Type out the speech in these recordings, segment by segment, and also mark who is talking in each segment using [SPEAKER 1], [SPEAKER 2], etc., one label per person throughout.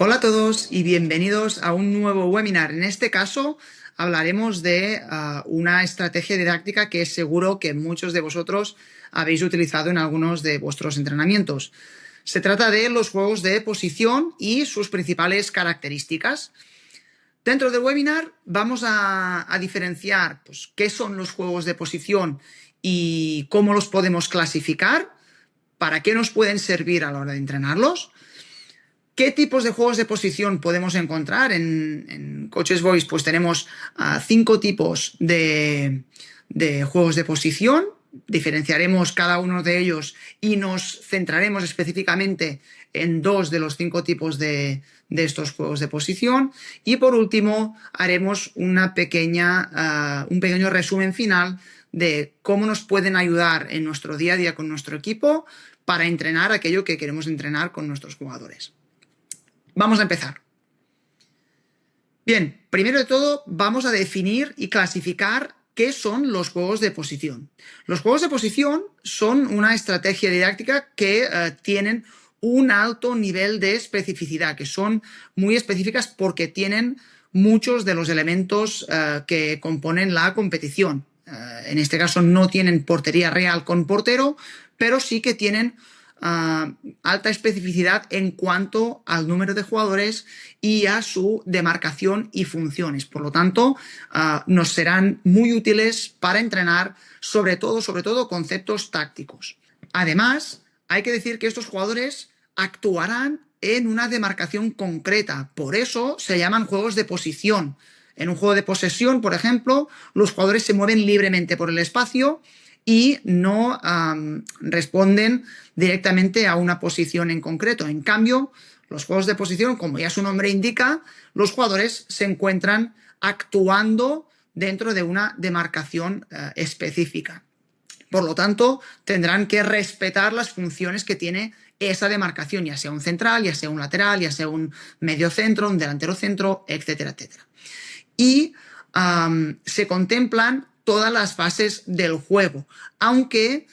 [SPEAKER 1] Hola a todos y bienvenidos a un nuevo webinar. En este caso hablaremos de una estrategia didáctica que seguro que muchos de vosotros habéis utilizado en algunos de vuestros entrenamientos. Se trata de los juegos de posición y sus principales características. Dentro del webinar vamos a diferenciar qué son los juegos de posición y cómo los podemos clasificar, para qué nos pueden servir a la hora de entrenarlos. ¿Qué tipos de juegos de posición podemos encontrar? En Coaches Voice pues tenemos 5 tipos de juegos de posición. Diferenciaremos cada uno de ellos y nos centraremos específicamente en 2 de los 5 tipos de estos juegos de posición. Y por último haremos un pequeño resumen final de cómo nos pueden ayudar en nuestro día a día con nuestro equipo para entrenar aquello que queremos entrenar con nuestros jugadores. Vamos a empezar. Bien, primero de todo vamos a definir y clasificar qué son los juegos de posición. Los juegos de posición son una estrategia didáctica que tienen un alto nivel de especificidad, que son muy específicas porque tienen muchos de los elementos que componen la competición. En este caso no tienen portería real con portero, pero sí que tienen alta especificidad en cuanto al número de jugadores y a su demarcación y funciones. Por lo tanto, nos serán muy útiles para entrenar sobre todo conceptos tácticos. Además, hay que decir que estos jugadores actuarán en una demarcación concreta. Por eso se llaman juegos de posición. En un juego de posesión, por ejemplo, los jugadores se mueven libremente por el espacio y no responden directamente a una posición en concreto. En cambio, los juegos de posición, como ya su nombre indica, los jugadores se encuentran actuando dentro de una demarcación específica. Por lo tanto, tendrán que respetar las funciones que tiene esa demarcación, ya sea un central, ya sea un lateral, ya sea un medio centro, un delantero centro, etcétera, etcétera. Y se contemplan todas las fases del juego, aunque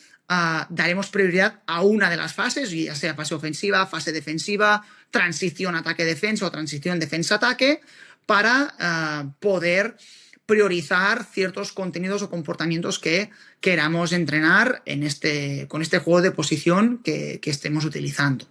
[SPEAKER 1] daremos prioridad a una de las fases, ya sea fase ofensiva, fase defensiva, transición ataque-defensa o transición defensa-ataque, para poder priorizar ciertos contenidos o comportamientos que queramos entrenar con este juego de posición que estemos utilizando.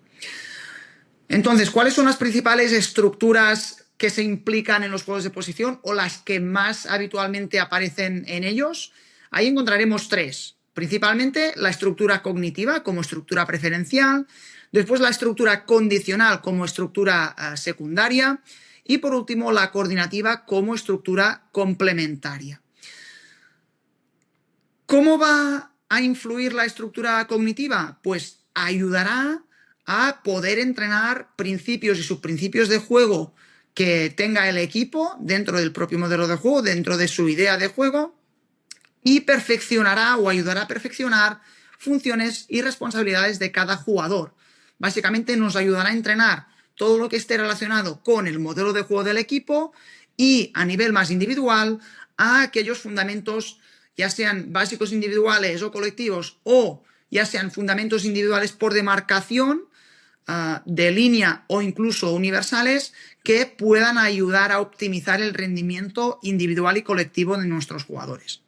[SPEAKER 1] Entonces, ¿cuáles son las principales estructuras que se implican en los juegos de posición o las que más habitualmente aparecen en ellos? Ahí encontraremos 3. Principalmente la estructura cognitiva como estructura preferencial, después la estructura condicional como estructura secundaria y por último la coordinativa como estructura complementaria. ¿Cómo va a influir la estructura cognitiva? Pues ayudará a poder entrenar principios y subprincipios de juego que tenga el equipo dentro del propio modelo de juego, dentro de su idea de juego, y perfeccionará o ayudará a perfeccionar funciones y responsabilidades de cada jugador. Básicamente nos ayudará a entrenar todo lo que esté relacionado con el modelo de juego del equipo y a nivel más individual a aquellos fundamentos, ya sean básicos individuales o colectivos o ya sean fundamentos individuales por demarcación, de línea o incluso universales, que puedan ayudar a optimizar el rendimiento individual y colectivo de nuestros jugadores.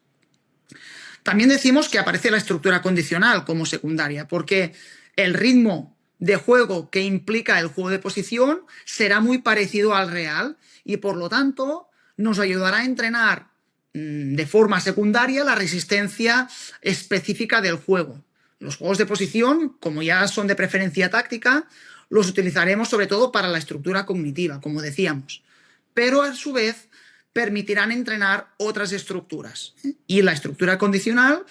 [SPEAKER 1] También decimos que aparece la estructura condicional como secundaria, porque el ritmo de juego que implica el juego de posición será muy parecido al real y por lo tanto nos ayudará a entrenar de forma secundaria la resistencia específica del juego. Los juegos de posición, como ya son de preferencia táctica, los utilizaremos sobre todo para la estructura cognitiva, como decíamos, pero a su vez permitirán entrenar otras estructuras. Y la estructura condicional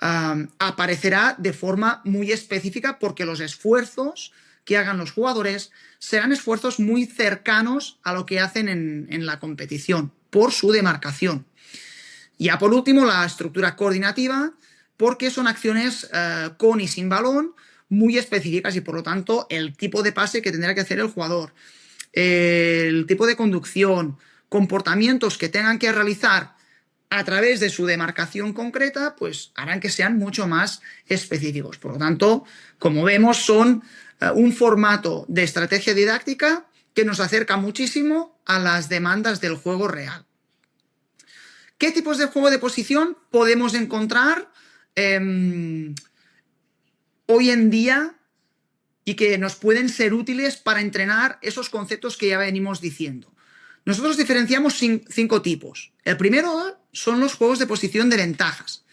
[SPEAKER 1] aparecerá de forma muy específica porque los esfuerzos que hagan los jugadores serán esfuerzos muy cercanos a lo que hacen en la competición, por su demarcación. Ya por último, la estructura coordinativa, porque son acciones con y sin balón muy específicas y por lo tanto el tipo de pase que tendrá que hacer el jugador, el tipo de conducción, comportamientos que tengan que realizar a través de su demarcación concreta, pues harán que sean mucho más específicos. Por lo tanto, como vemos, son un formato de estrategia didáctica que nos acerca muchísimo a las demandas del juego real. ¿Qué tipos de juego de posición podemos encontrar hoy en día y que nos pueden ser útiles para entrenar esos conceptos que ya venimos diciendo? Nosotros diferenciamos 5 tipos. El primero son los juegos de posición de ventajas.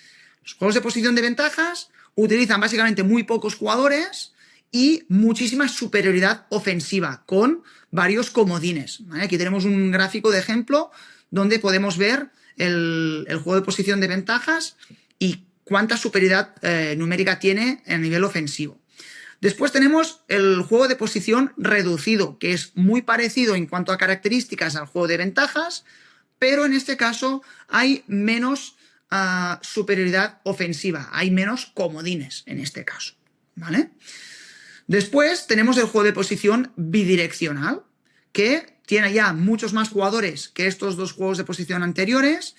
[SPEAKER 1] Los juegos de posición de ventajas utilizan básicamente muy pocos jugadores y muchísima superioridad ofensiva con varios comodines, ¿vale? Aquí tenemos un gráfico de ejemplo donde podemos ver el juego de posición de ventajas y cuánta superioridad numérica tiene a nivel ofensivo. Después tenemos el juego de posición reducido, que es muy parecido en cuanto a características al juego de ventajas, pero en este caso hay menos superioridad ofensiva, hay menos comodines en este caso, ¿vale? Después tenemos el juego de posición bidireccional, que tiene ya muchos más jugadores que estos 2 juegos de posición anteriores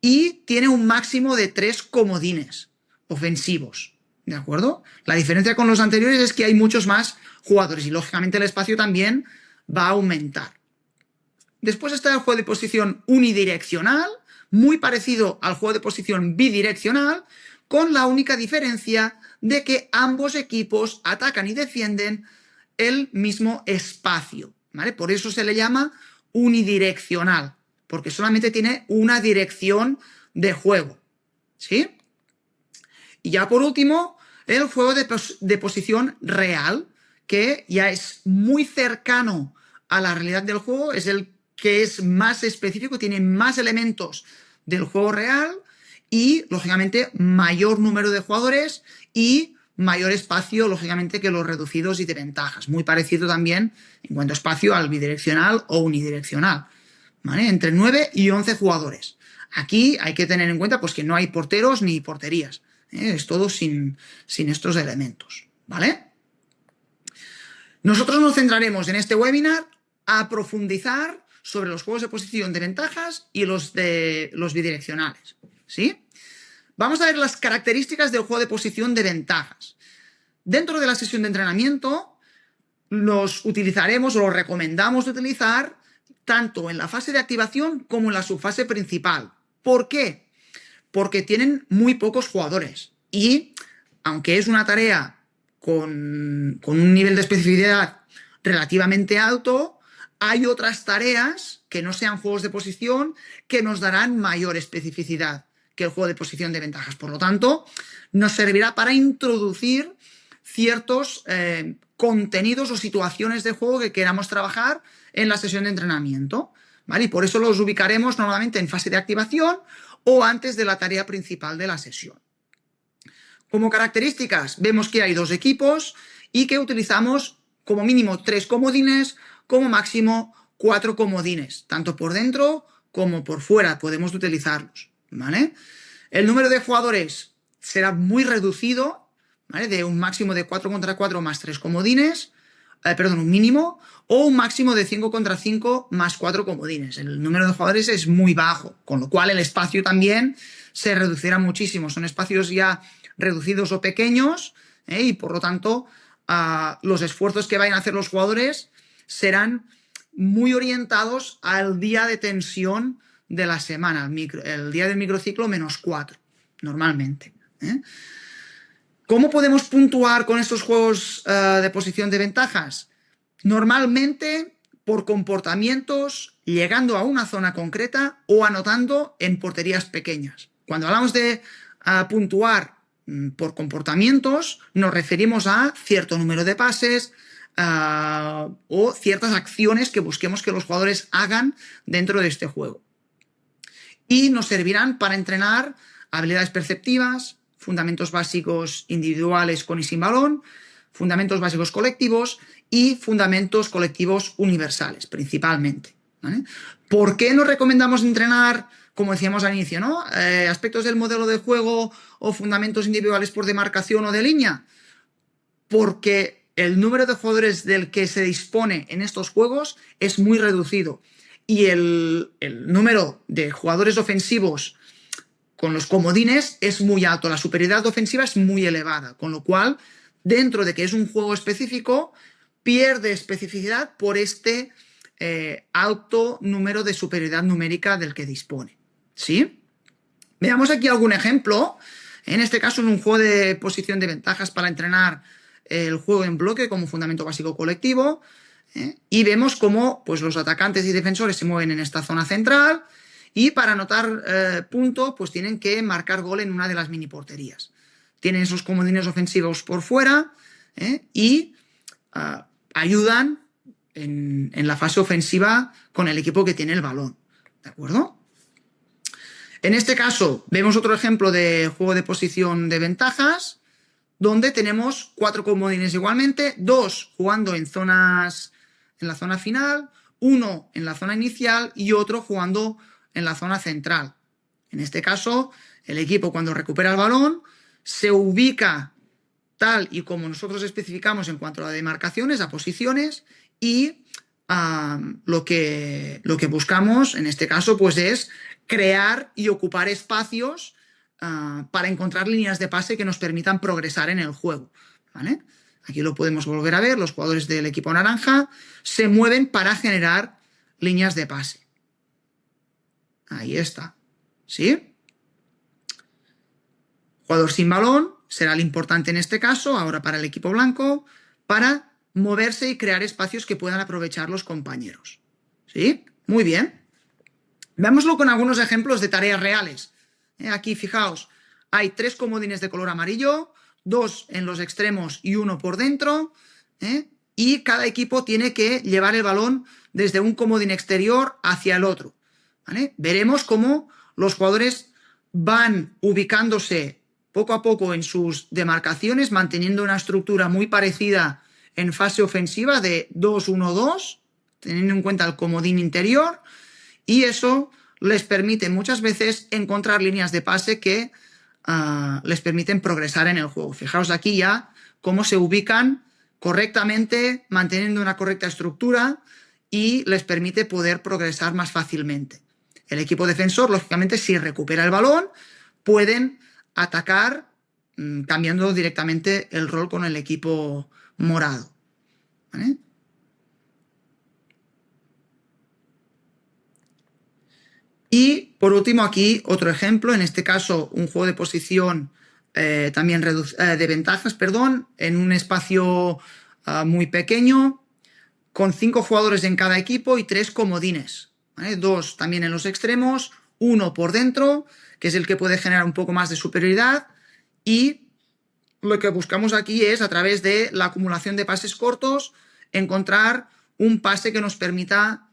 [SPEAKER 1] y tiene un máximo de 3 comodines ofensivos, ¿de acuerdo? La diferencia con los anteriores es que hay muchos más jugadores y lógicamente el espacio también va a aumentar. Después está el juego de posición unidireccional, muy parecido al juego de posición bidireccional, con la única diferencia de que ambos equipos atacan y defienden el mismo espacio, ¿vale? Por eso se le llama unidireccional, porque solamente tiene una dirección de juego, ¿sí? Y ya por último, el juego de posición real, que ya es muy cercano a la realidad del juego, es el que es más específico, tiene más elementos del juego real y, lógicamente, mayor número de jugadores y mayor espacio, lógicamente, que los reducidos y de ventajas. Muy parecido también en cuanto a espacio al bidireccional o unidireccional, ¿vale? Entre 9 y 11 jugadores. Aquí hay que tener en cuenta pues, que no hay porteros ni porterías. Es todo sin estos elementos, ¿vale? Nosotros nos centraremos en este webinar a profundizar sobre los juegos de posición de ventajas y los bidireccionales, ¿sí? Vamos a ver las características del juego de posición de ventajas. Dentro de la sesión de entrenamiento los utilizaremos o los recomendamos utilizar tanto en la fase de activación como en la subfase principal. ¿Por qué? Porque tienen muy pocos jugadores y, aunque es una tarea con un nivel de especificidad relativamente alto, hay otras tareas que no sean juegos de posición que nos darán mayor especificidad que el juego de posición de ventajas. Por lo tanto, nos servirá para introducir ciertos contenidos o situaciones de juego que queramos trabajar en la sesión de entrenamiento, ¿vale? Y por eso los ubicaremos normalmente en fase de activación o antes de la tarea principal de la sesión. Como características, vemos que hay 2 equipos y que utilizamos como mínimo 3 comodines, como máximo 4 comodines, tanto por dentro como por fuera podemos utilizarlos, ¿vale? El número de jugadores será muy reducido, ¿vale? De un máximo de 4 contra 4 más 3 comodines, un mínimo, o un máximo de 5 contra 5 más 4 comodines. El número de jugadores es muy bajo, con lo cual el espacio también se reducirá muchísimo. Son espacios ya reducidos o pequeños, y por lo tanto los esfuerzos que vayan a hacer los jugadores serán muy orientados al día de tensión de la semana, el día del microciclo -4, normalmente. ¿Cómo podemos puntuar con estos juegos de posición de ventajas? Normalmente por comportamientos, llegando a una zona concreta o anotando en porterías pequeñas. Cuando hablamos de puntuar por comportamientos, nos referimos a cierto número de pases o ciertas acciones que busquemos que los jugadores hagan dentro de este juego. Y nos servirán para entrenar habilidades perceptivas, fundamentos básicos individuales con y sin balón, fundamentos básicos colectivos y fundamentos colectivos universales, principalmente, ¿vale? ¿Por qué nos recomendamos entrenar, como decíamos al inicio, ¿no? Aspectos del modelo de juego o fundamentos individuales por demarcación o de línea? Porque el número de jugadores del que se dispone en estos juegos es muy reducido y el número de jugadores ofensivos con los comodines es muy alto, la superioridad ofensiva es muy elevada, con lo cual, dentro de que es un juego específico, pierde especificidad por este alto número de superioridad numérica del que dispone. ¿Sí? Veamos aquí algún ejemplo. En este caso, en un juego de posición de ventajas para entrenar el juego en bloque como fundamento básico colectivo. Y vemos cómo pues, los atacantes y defensores se mueven en esta zona central y para anotar punto pues tienen que marcar gol en una de las mini porterías. Tienen esos comodines ofensivos por fuera y ayudan en la fase ofensiva con el equipo que tiene el balón. ¿De acuerdo? En este caso vemos otro ejemplo de juego de posición de ventajas donde tenemos 4 comodines igualmente, 2 jugando en la zona final, 1 en la zona inicial y otro jugando en la zona central. En este caso, el equipo cuando recupera el balón se ubica tal y como nosotros especificamos en cuanto a la demarcaciones, a posiciones y lo que buscamos en este caso pues es crear y ocupar espacios para encontrar líneas de pase que nos permitan progresar en el juego. ¿Vale? Aquí lo podemos volver a ver, los jugadores del equipo naranja se mueven para generar líneas de pase. Ahí está. ¿Sí? Jugador sin balón será el importante en este caso, ahora para el equipo blanco, para moverse y crear espacios que puedan aprovechar los compañeros. ¿Sí? Muy bien. Veámoslo con algunos ejemplos de tareas reales. Aquí, fijaos, hay 3 comodines de color amarillo, 2 en los extremos y 1 por dentro, y cada equipo tiene que llevar el balón desde un comodín exterior hacia el otro. ¿Vale? Veremos cómo los jugadores van ubicándose poco a poco en sus demarcaciones, manteniendo una estructura muy parecida en fase ofensiva de 2-1-2, teniendo en cuenta el comodín interior, y eso les permite muchas veces encontrar líneas de pase que les permiten progresar en el juego. Fijaos aquí ya cómo se ubican correctamente, manteniendo una correcta estructura y les permite poder progresar más fácilmente. El equipo defensor, lógicamente, si recupera el balón, pueden atacar cambiando directamente el rol con el equipo morado. ¿Vale? Y por último aquí otro ejemplo, en este caso un juego de posición también de ventajas, en un espacio muy pequeño, con 5 jugadores en cada equipo y 3 comodines. ¿Vale? 2 también en los extremos, 1 por dentro, que es el que puede generar un poco más de superioridad, y lo que buscamos aquí es, a través de la acumulación de pases cortos, encontrar un pase que nos permita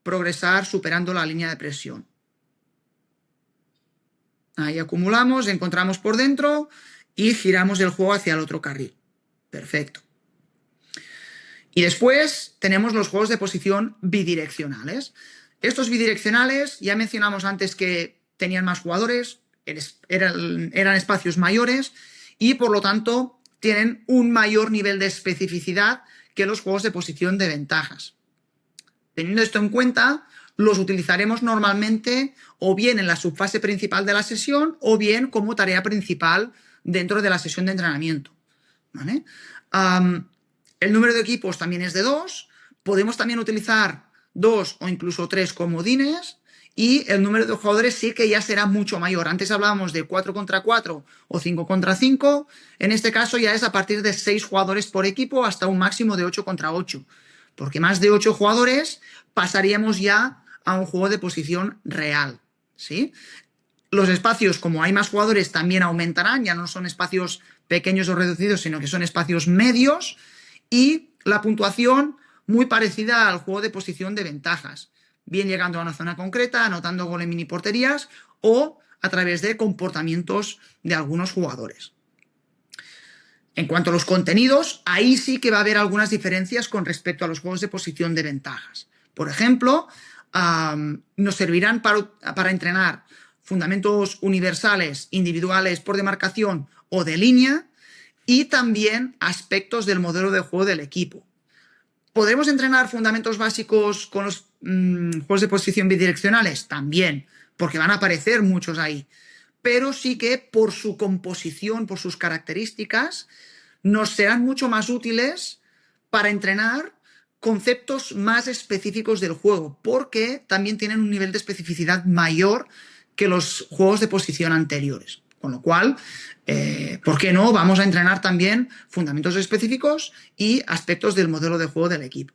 [SPEAKER 1] progresar superando la línea de presión. Ahí acumulamos, encontramos por dentro y giramos el juego hacia el otro carril. Perfecto. Y después tenemos los juegos de posición bidireccionales. Estos bidireccionales, ya mencionamos antes que tenían más jugadores, eran espacios mayores y por lo tanto tienen un mayor nivel de especificidad que los juegos de posición de ventajas. Teniendo esto en cuenta, los utilizaremos normalmente o bien en la subfase principal de la sesión o bien como tarea principal dentro de la sesión de entrenamiento. ¿Vale? El número de equipos también es de 2. Podemos también utilizar 2 o incluso 3 comodines y el número de jugadores sí que ya será mucho mayor. Antes hablábamos de 4 contra 4 o 5 contra 5. En este caso ya es a partir de 6 jugadores por equipo hasta un máximo de 8 contra 8. Porque más de 8 jugadores pasaríamos ya a un juego de posición real. ¿Sí? Los espacios, como hay más jugadores, también aumentarán. Ya no son espacios pequeños o reducidos, sino que son espacios medios. Y la puntuación muy parecida al juego de posición de ventajas. Bien llegando a una zona concreta, anotando gol en mini porterías o a través de comportamientos de algunos jugadores. En cuanto a los contenidos, ahí sí que va a haber algunas diferencias con respecto a los juegos de posición de ventajas. Por ejemplo, nos servirán para entrenar fundamentos universales, individuales por demarcación o de línea y también aspectos del modelo de juego del equipo. ¿Podremos entrenar fundamentos básicos con los juegos de posición bidireccionales? También, porque van a aparecer muchos ahí. Pero sí que por su composición, por sus características, nos serán mucho más útiles para entrenar conceptos más específicos del juego, porque también tienen un nivel de especificidad mayor que los juegos de posición anteriores. Con lo cual, ¿por qué no? Vamos a entrenar también fundamentos específicos y aspectos del modelo de juego del equipo.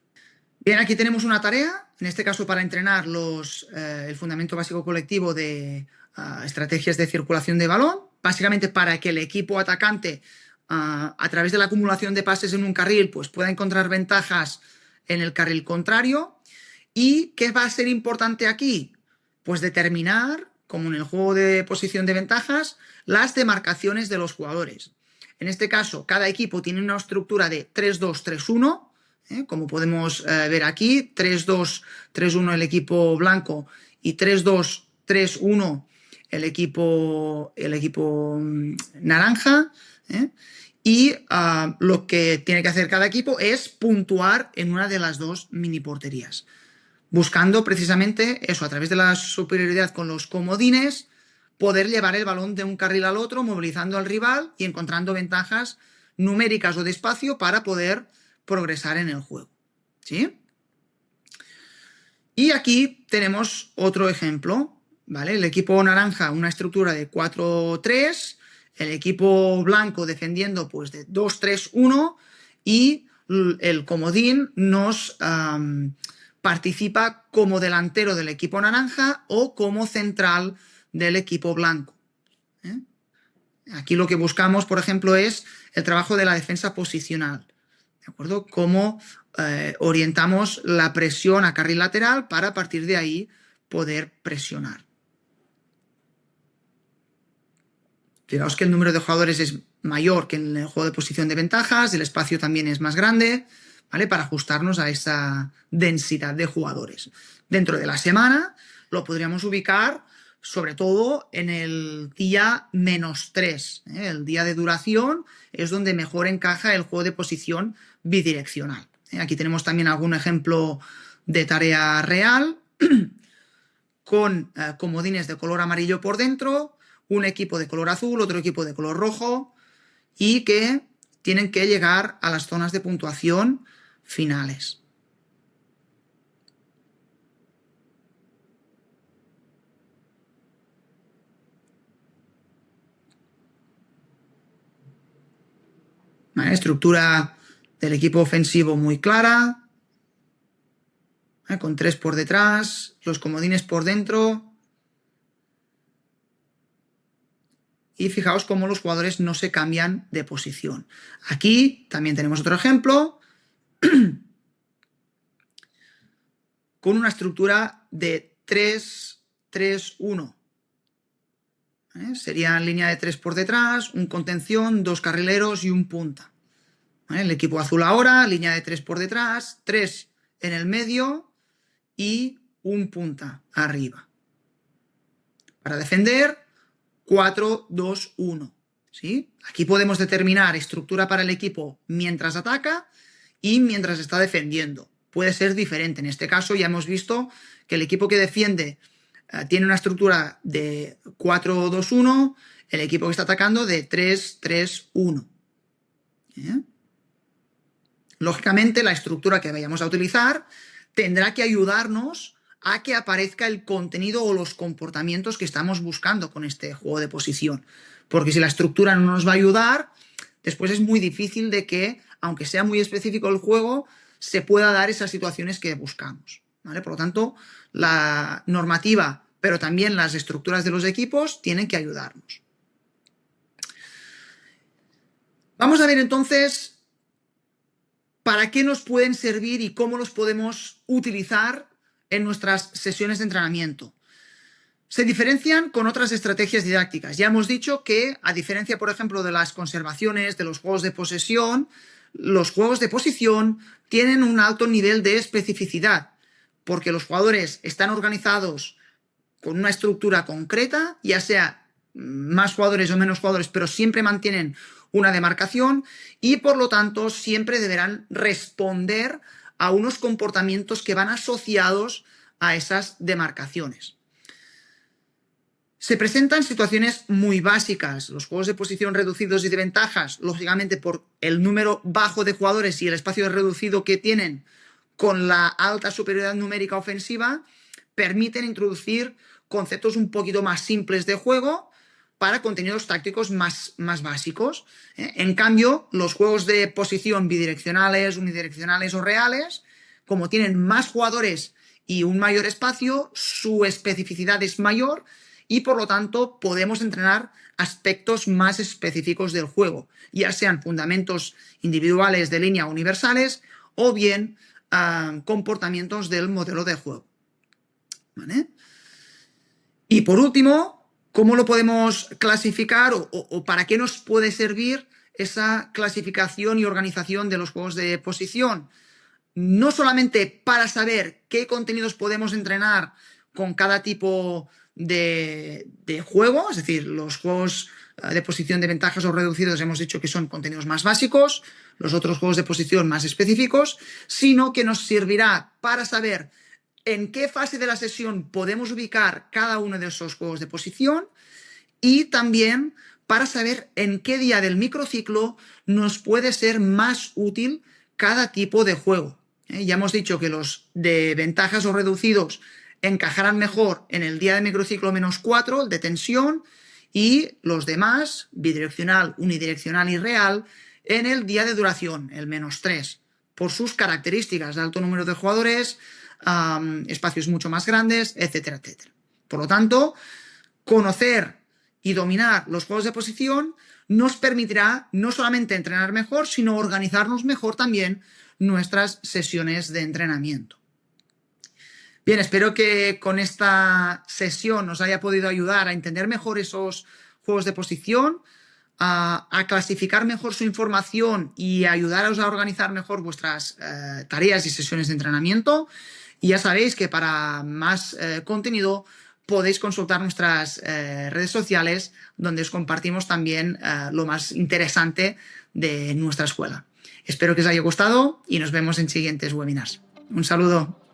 [SPEAKER 1] Bien, aquí tenemos una tarea, en este caso para entrenar el fundamento básico colectivo de estrategias de circulación de balón, básicamente para que el equipo atacante, a través de la acumulación de pases en un carril, pues pueda encontrar ventajas en el carril contrario. ¿Y qué va a ser importante aquí? Pues determinar, como en el juego de posición de ventajas, las demarcaciones de los jugadores. En este caso, cada equipo tiene una estructura de 3-2-3-1, como podemos ver aquí, 3-2-3-1 el equipo blanco y 3-2-3-1 el equipo naranja. Y lo que tiene que hacer cada equipo es puntuar en una de las dos mini porterías, buscando precisamente eso, a través de la superioridad con los comodines, poder llevar el balón de un carril al otro, movilizando al rival y encontrando ventajas numéricas o de espacio para poder progresar en el juego. ¿Sí? Y aquí tenemos otro ejemplo, ¿vale? El equipo naranja, una estructura de 4-3, el equipo blanco defendiendo pues de 2-3-1 y el comodín nos participa como delantero del equipo naranja o como central del equipo blanco. Aquí lo que buscamos, por ejemplo, es el trabajo de la defensa posicional. ¿De acuerdo? Cómo orientamos la presión a carril lateral para a partir de ahí poder presionar. Fijaos que el número de jugadores es mayor que en el juego de posición de ventajas, el espacio también es más grande, ¿vale? Para ajustarnos a esa densidad de jugadores. Dentro de la semana lo podríamos ubicar sobre todo en el día -3. El día de duración es donde mejor encaja el juego de posición bidireccional. Aquí tenemos también algún ejemplo de tarea real con comodines de color amarillo por dentro, un equipo de color azul, otro equipo de color rojo, y que tienen que llegar a las zonas de puntuación finales. ¿Vale? Estructura del equipo ofensivo muy clara, con 3 por detrás, los comodines por dentro. Y fijaos cómo los jugadores no se cambian de posición. Aquí también tenemos otro ejemplo con una estructura de 3-3-1. Sería línea de 3 por detrás, un contención, 2 carrileros y un punta. El equipo azul ahora, línea de 3 por detrás, 3 en el medio y un punta arriba. Para defender, 4-2-1. ¿Sí? Aquí podemos determinar estructura para el equipo mientras ataca y mientras está defendiendo. Puede ser diferente. En este caso ya hemos visto que el equipo que defiende tiene una estructura de 4-2-1, el equipo que está atacando de 3-3-1. Lógicamente, la estructura que vayamos a utilizar tendrá que ayudarnos a que aparezca el contenido o los comportamientos que estamos buscando con este juego de posición. Porque si la estructura no nos va a ayudar, después es muy difícil de que, aunque sea muy específico el juego, se pueda dar esas situaciones que buscamos. ¿Vale? Por lo tanto, la normativa, pero también las estructuras de los equipos tienen que ayudarnos. Vamos a ver entonces para qué nos pueden servir y cómo los podemos utilizar en nuestras sesiones de entrenamiento. Se diferencian con otras estrategias didácticas. Ya hemos dicho que, a diferencia, por ejemplo, de las conservaciones, de los juegos de posesión, los juegos de posición tienen un alto nivel de especificidad, porque los jugadores están organizados con una estructura concreta, ya sea más jugadores o menos jugadores, pero siempre mantienen una demarcación y, por lo tanto, siempre deberán responder a unos comportamientos que van asociados a esas demarcaciones. Se presentan situaciones muy básicas. Los juegos de posición reducidos y de ventajas, lógicamente por el número bajo de jugadores y el espacio reducido que tienen, con la alta superioridad numérica ofensiva permiten introducir conceptos un poquito más simples de juego para contenidos tácticos más básicos. En cambio, los juegos de posición bidireccionales, unidireccionales o reales, como tienen más jugadores y un mayor espacio, su especificidad es mayor y por lo tanto podemos entrenar aspectos más específicos del juego, ya sean fundamentos individuales de línea universales o bien comportamientos del modelo de juego. ¿Vale? Y por último, ¿cómo lo podemos clasificar o para qué nos puede servir esa clasificación y organización de los juegos de posición? No solamente para saber qué contenidos podemos entrenar con cada tipo de juego, es decir, los juegos de posición de ventajas o reducidos hemos dicho que son contenidos más básicos, los otros juegos de posición más específicos, sino que nos servirá para saber en qué fase de la sesión podemos ubicar cada uno de esos juegos de posición y también para saber en qué día del microciclo nos puede ser más útil cada tipo de juego. Ya hemos dicho que los de ventajas o reducidos encajarán mejor en el día de microciclo -4, el de tensión, y los demás, bidireccional, unidireccional y real, en el día de duración, el -3, por sus características de alto número de jugadores, espacios mucho más grandes, etcétera, etcétera. Por lo tanto, conocer y dominar los juegos de posición nos permitirá no solamente entrenar mejor, sino organizarnos mejor también nuestras sesiones de entrenamiento. Bien, espero que con esta sesión os haya podido ayudar a entender mejor esos juegos de posición, a clasificar mejor su información y a ayudaros a organizar mejor vuestras tareas y sesiones de entrenamiento. Y ya sabéis que para más contenido podéis consultar nuestras redes sociales, donde os compartimos también lo más interesante de nuestra escuela. Espero que os haya gustado y nos vemos en siguientes webinars. Un saludo.